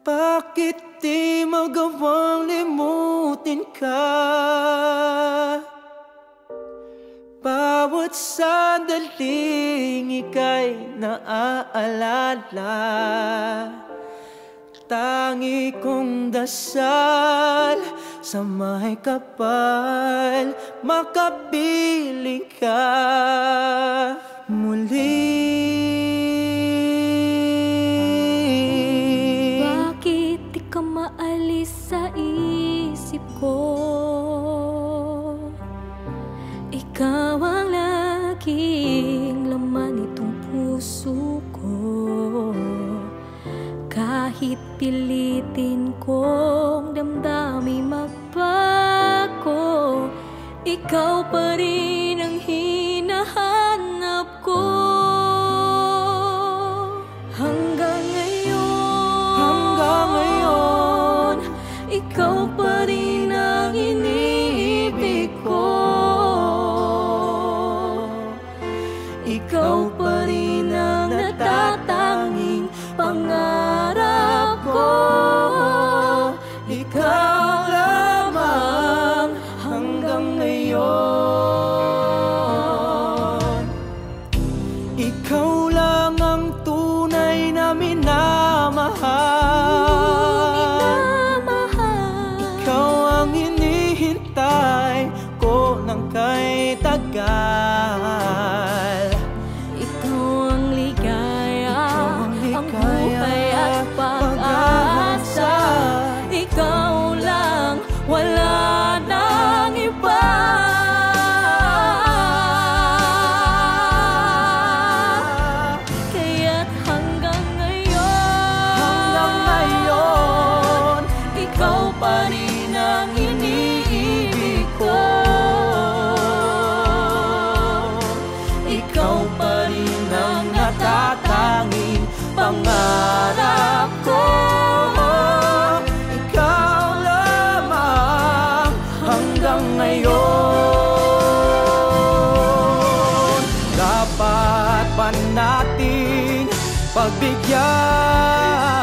Bakit di magawang limutin ka? Bawat sandaling ika'y naaalala. Tangi kong dasal sa may kapal, makapiling ka muli. Maalis sa isip ko, ikaw ang laging laman nitong puso ko. Kahit pilitin kong damdamin magbago, ikaw pa rin ang hinahanap ko. Ikaw pa rin ang iniibig ko. Ikaw pa rin ang natatanging pangarap ko. Ikaw lamang hanggang ngayon. Ikaw lang ang tunay na minamahal. Kay tagal, ikaw ang ligaya, ang buhay at pag-asa. Ikaw lang, wala nang iba. Kaya't hanggang ngayon, ikaw pa rin ang iniibig ko. Natatanging pangarap ko. Ikaw lamang hanggang ngayon. Dapat pa nating pagbigyan